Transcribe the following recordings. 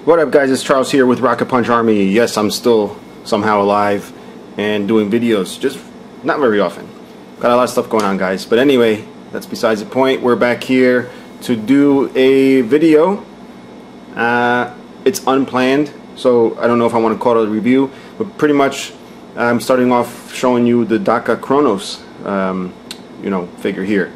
What up guys, it's Charles here with Rocket Punch Army. Yes, I'm still somehow alive and doing videos, just not very often. Got a lot of stuff going on guys, but anyway, that's besides the point. We're back here to do a video. It's unplanned, so I don't know if I want to call it a review, but pretty much I'm starting off showing you the Dakka Kronos figure here,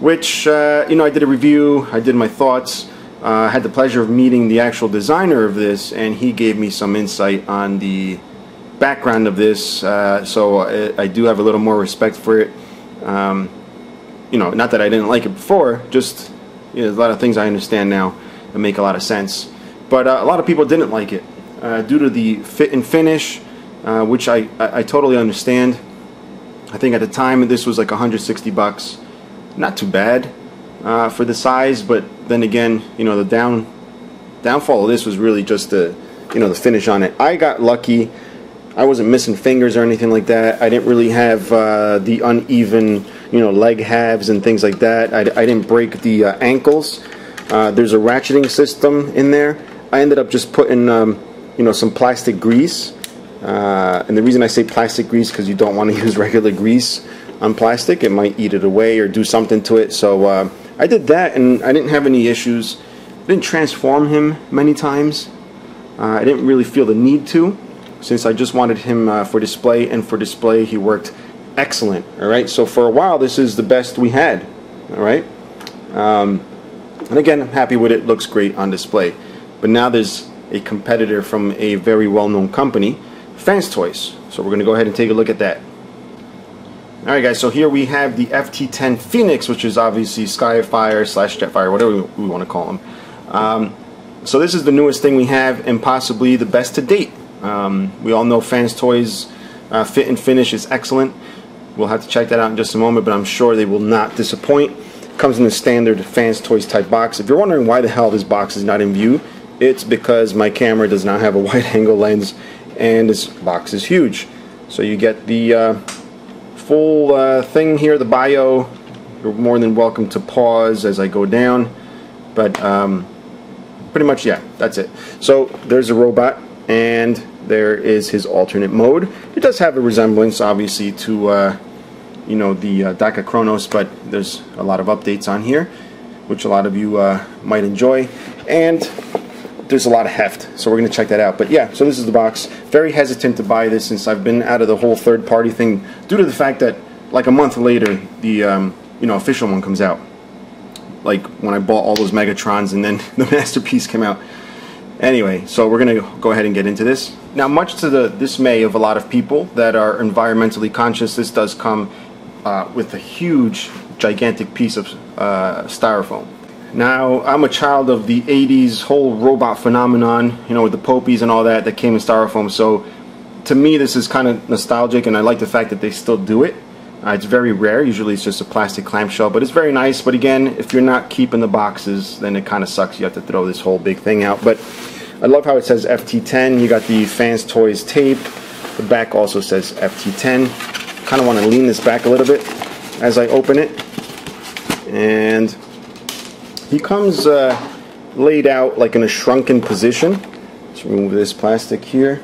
which I did a review, I did my thoughts. I had the pleasure of meeting the actual designer of this, and he gave me some insight on the background of this, so I do have a little more respect for it. Not that I didn't like it before, just there's a lot of things I understand now that make a lot of sense. But a lot of people didn't like it due to the fit and finish, which I totally understand. I think at the time this was like $160, not too bad for the size, but then again, the downfall of this was really just the finish on it. I got lucky. I wasn't missing fingers or anything like that. I didn't really have the uneven leg halves and things like that. I didn't break the ankles. There's a ratcheting system in there. I ended up just putting some plastic grease, and the reason I say plastic grease because you don't want to use regular grease on plastic. It might eat it away or do something to it. So I did that, and I didn't have any issues. I didn't transform him many times. I didn't really feel the need to, since I just wanted him for display, and for display he worked excellent. Alright, so for a while this is the best we had. Alright, and again, I'm happy with it. Looks great on display. But now there's a competitor from a very well-known company, FansToys. So we're going to go ahead and take a look at that. Alright guys, so here we have the FT-10 Phoenix, which is obviously Skyfire / Jetfire, whatever we want to call them. So this is the newest thing we have, and possibly the best to date. We all know FansToys fit and finish is excellent. We'll have to check that out in just a moment, but I'm sure they will not disappoint. Comes in the standard FansToys type box. If you're wondering why the hell this box is not in view, it's because my camera does not have a wide angle lens, and this box is huge. So you get the full thing here, the bio. You're more than welcome to pause as I go down, but pretty much, yeah, that's it. So there's a robot, and there is his alternate mode. It does have a resemblance, obviously, to the Dakka Kronos, but there's a lot of updates on here, which a lot of you might enjoy, and there's a lot of heft, so we're going to check that out. But yeah, so this is the box. Very hesitant to buy this since I've been out of the whole third-party thing due to the fact that like a month later the official one comes out. Like when I bought all those Megatrons and then the Masterpiece came out. Anyway, so we're going to go ahead and get into this. Now, much to the dismay of a lot of people that are environmentally conscious, this does come with a huge, gigantic piece of styrofoam. Now, I'm a child of the 80s whole robot phenomenon, with the Popies and all that came in styrofoam, so to me this is kind of nostalgic, and I like the fact that they still do it. It's very rare. Usually it's just a plastic clamshell, but it's very nice. But again, if you're not keeping the boxes, then it kind of sucks. You have to throw this whole big thing out. But I love how it says FT10. You got the FansToys tape. The back also says FT10. Kind of want to lean this back a little bit as I open it. And he comes laid out like in a shrunken position. Let's remove this plastic here.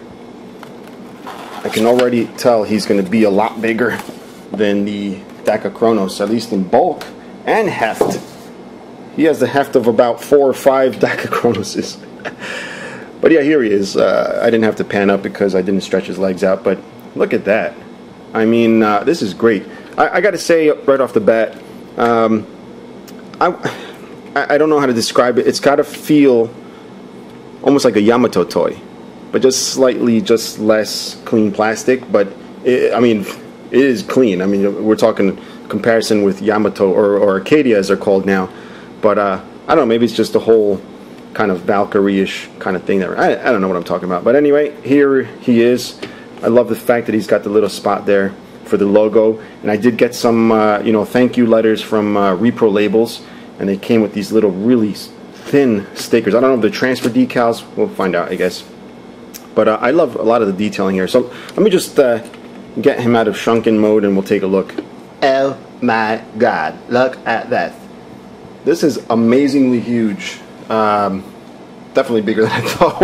I can already tell he's going to be a lot bigger than the Dakka Kronos, at least in bulk and heft. He has the heft of about 4 or 5 Dakka Kronoses. But yeah, here he is. I didn't have to pan up because I didn't stretch his legs out, but look at that. I mean, this is great. I gotta say right off the bat, I don't know how to describe it. It's gotta feel almost like a Yamato toy, but just slightly less clean plastic. But it is clean. I mean, we're talking comparison with Yamato or Arcadia as they're called now. But I don't know, maybe it's just a whole kind of Valkyrie-ish kind of thing there. I don't know what I'm talking about. But anyway, here he is. I love the fact that he's got the little spot there for the logo. And I did get some thank you letters from Repro Labels, and they came with these little really thin stickers. I don't know if they're transfer decals. We'll find out, I guess. But I love a lot of the detailing here. So let me just get him out of shrunken mode and we'll take a look. Oh my god, look at that. This is amazingly huge. definitely bigger than I thought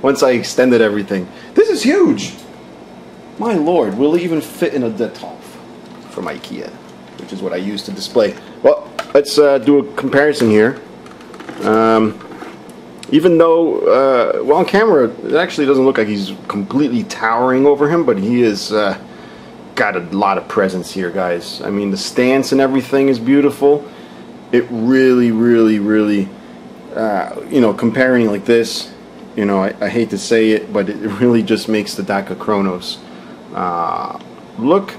once I extended everything. This is huge. My lord, will it even fit in a Detolf from IKEA, which is what I use to display. Well, let's do a comparison here. Even though, well, on camera, it actually doesn't look like he's completely towering over him, but he is got a lot of presence here, guys. I mean, the stance and everything is beautiful. It really, really, really, you know, comparing like this, you know, I hate to say it, but it really just makes the Dakka Kronos look,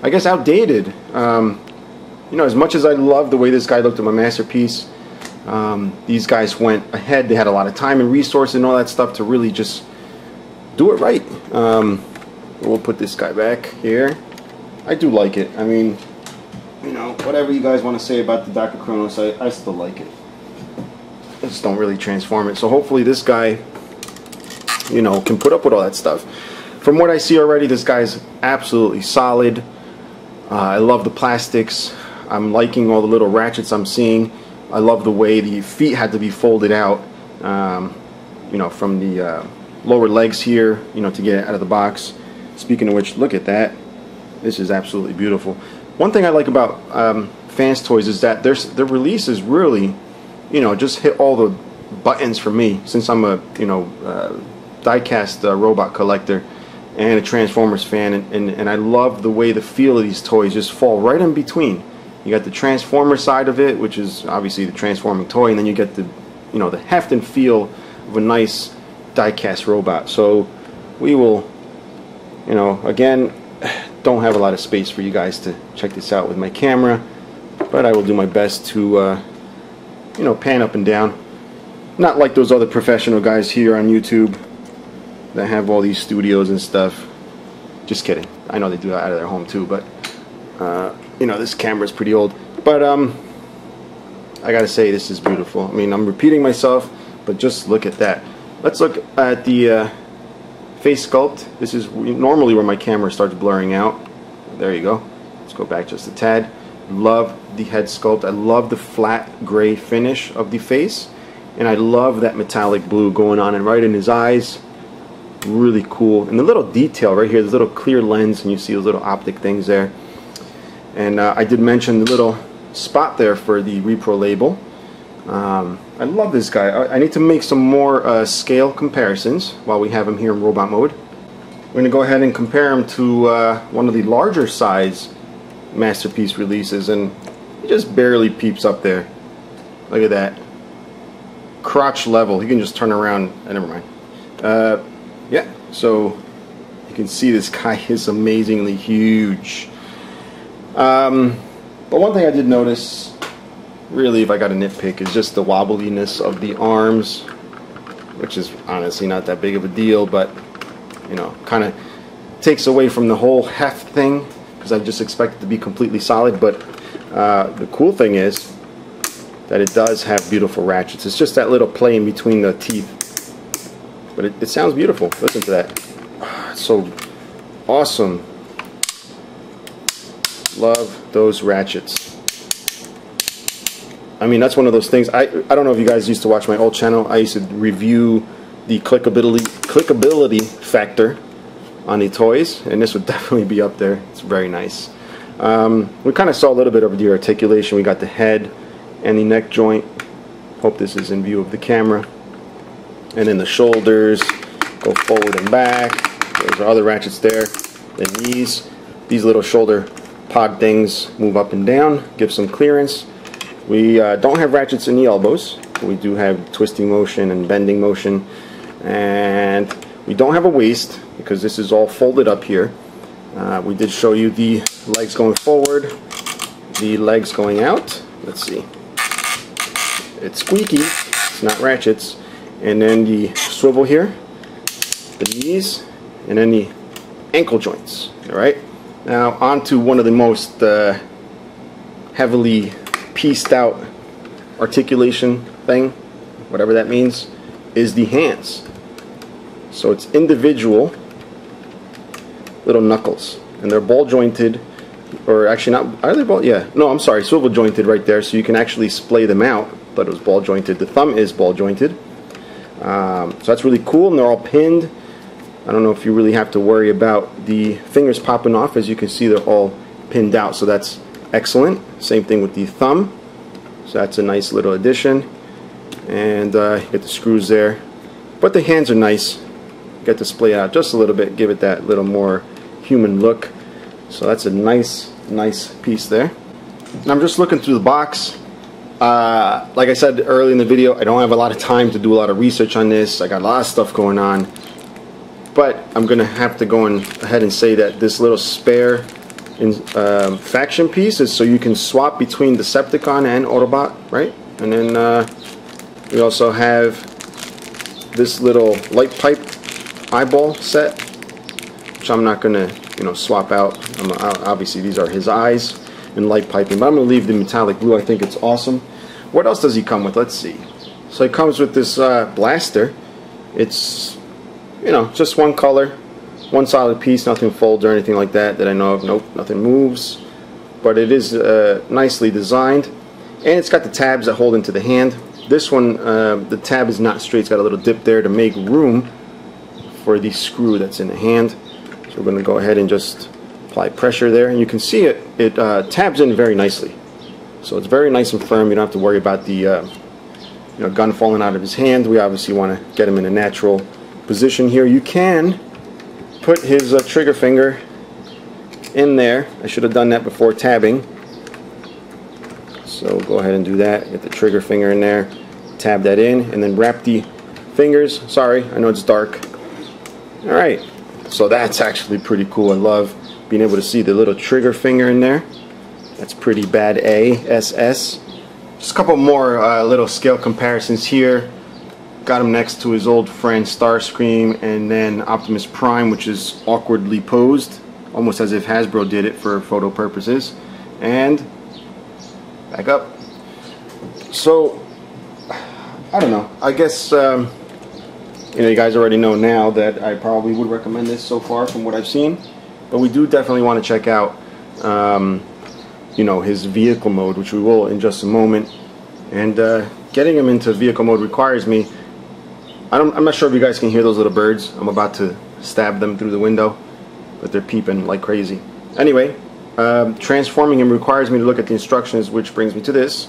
I guess, outdated. You know, as much as I love the way this guy looked at my Masterpiece, these guys went ahead. They had a lot of time and resources and all that stuff to really just do it right. We'll put this guy back here. I do like it. I mean, you know, whatever you guys want to say about the Dakka Kronos, I still like it. I just don't really transform it. So hopefully this guy, you know, can put up with all that stuff. From what I see already, this guy's absolutely solid. I love the plastics. I'm liking all the little ratchets I'm seeing. I love the way the feet had to be folded out, you know, from the lower legs here, you know, to get it out of the box. Speaking of which, look at that. This is absolutely beautiful. One thing I like about FansToys is that their releases really, you know, just hit all the buttons for me, since I'm a, you know, die-cast robot collector and a Transformers fan, and I love the way the feel of these toys just fall right in between. You got the Transformer side of it, which is obviously the transforming toy, and then you get the, you know, the heft and feel of a nice die-cast robot. So we will, you know, again, don't have a lot of space for you guys to check this out with my camera, but I will do my best to, you know, pan up and down. Not like those other professional guys here on YouTube that have all these studios and stuff. Just kidding. I know they do that out of their home too, but you know, this camera is pretty old. But I gotta say, this is beautiful. I mean, I'm repeating myself, but just look at that. Let's look at the face sculpt. This is normally where my camera starts blurring out. There you go. Let's go back just a tad. Love the head sculpt. I love the flat gray finish of the face, and I love that metallic blue going on and right in his eyes. Really cool. And the little detail right here, the little clear lens, and you see those little optic things there. And I did mention the little spot there for the repro label. I love this guy. I need to make some more scale comparisons while we have him here in robot mode. We're going to go ahead and compare him to one of the larger size Masterpiece releases, and he just barely peeps up there. Look at that. Crotch level. He can just turn around. Never mind. Yeah, so you can see this guy is amazingly huge. But one thing I did notice, really, if I got a nitpick, is just the wobbliness of the arms, which is honestly not that big of a deal, but you know, kind of takes away from the whole heft thing, because I just expect it to be completely solid. But the cool thing is that it does have beautiful ratchets. It's just that little play in between the teeth, but it sounds beautiful. Listen to that. It's so awesome. Love those ratchets. I mean, that's one of those things. I don't know if you guys used to watch my old channel. I used to review the clickability factor on the toys, and this would definitely be up there. It's very nice. We kind of saw a little bit of the articulation. We got the head and the neck joint. Hope this is in view of the camera. And then the shoulders go forward and back. There's our other ratchets there. The knees. These little shoulder pod things move up and down, give some clearance. We don't have ratchets in the elbows. We do have twisting motion and bending motion. And we don't have a waist because this is all folded up here. We did show you the legs going forward, the legs going out. Let's see. It's squeaky. It's not ratchets. And then the swivel here, the knees, and then the ankle joints. All right. Now on to one of the most heavily pieced out articulation thing, whatever that means, is the hands. So it's individual little knuckles, and they're ball jointed, or actually not, are they ball? Yeah, no, I'm sorry, swivel jointed right there, so you can actually splay them out Thought it was ball jointed. The thumb is ball jointed. So that's really cool, and they're all pinned. I don't know if you really have to worry about the fingers popping off. As you can see, they're all pinned out, so that's excellent. Same thing with the thumb. So that's a nice little addition. And get the screws there. But the hands are nice. Get to splay out just a little bit, give it that little more human look. So that's a nice piece there. And I'm just looking through the box. Like I said earlier in the video, I don't have a lot of time to do a lot of research on this. I got a lot of stuff going on. But I'm going to have to go ahead and say that this little spare faction piece is so you can swap between Decepticon and Autobot, right? And then we also have this little light pipe eyeball set, which I'm not going to swap out. Obviously these are his eyes and light piping, but I'm going to leave the metallic blue. I think it's awesome. What else does he come with? Let's see. So he comes with this blaster. It's just one color, one solid piece, nothing folds or anything like that I know of. Nope, nothing moves, but it is nicely designed, and it's got the tabs that hold into the hand. This one, the tab is not straight. It's got a little dip there to make room for the screw that's in the hand. So we're going to go ahead and just apply pressure there, and you can see it tabs in very nicely. So it's very nice and firm. You don't have to worry about the gun falling out of his hand. We obviously want to get him in a natural position here. You can put his trigger finger in there. I should have done that before tabbing. So go ahead and do that. Get the trigger finger in there, tab that in, and then wrap the fingers. Sorry, I know it's dark. Alright, so that's actually pretty cool. I love being able to see the little trigger finger in there. That's pretty bad ASS. Just a couple more little scale comparisons here. Got him next to his old friend Starscream, and then Optimus Prime, which is awkwardly posed, almost as if Hasbro did it for photo purposes. And back up. So I don't know. I guess you guys already know now that I probably would recommend this so far from what I've seen, but we do definitely want to check out his vehicle mode, which we will in just a moment. And getting him into vehicle mode requires me, I'm not sure if you guys can hear those little birds. I'm about to stab them through the window, but they're peeping like crazy. Anyway, transforming him requires me to look at the instructions, which brings me to this.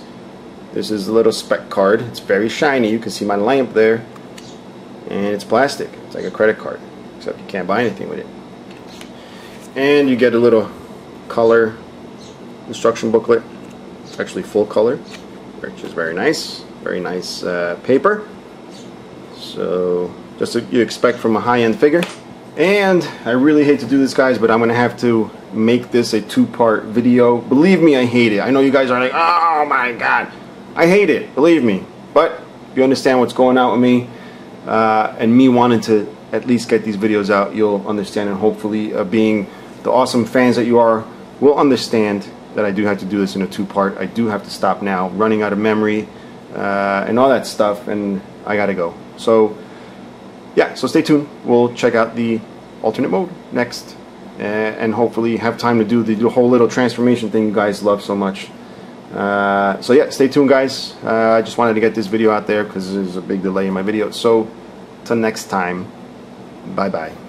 This is the little spec card. It's very shiny. You can see my lamp there, and it's plastic. It's like a credit card, except you can't buy anything with it. And you get a little color instruction booklet. It's actually full color, which is very nice. Very nice paper. So just what you expect from a high-end figure. And I really hate to do this, guys, but I'm gonna have to make this a two-part video. Believe me, I hate it. I know you guys are like, oh my god, I hate it, believe me. But if you understand what's going on with me and me wanting to at least get these videos out, you'll understand, and hopefully being the awesome fans that you are will understand that I do have to do this in a two-part. I do have to stop now, running out of memory and all that stuff, and I gotta go. So yeah, so stay tuned. We'll check out the alternate mode next, and hopefully have time to do the whole little transformation thing you guys love so much. So yeah, stay tuned, guys. I just wanted to get this video out there because there's a big delay in my video. So till next time, bye bye.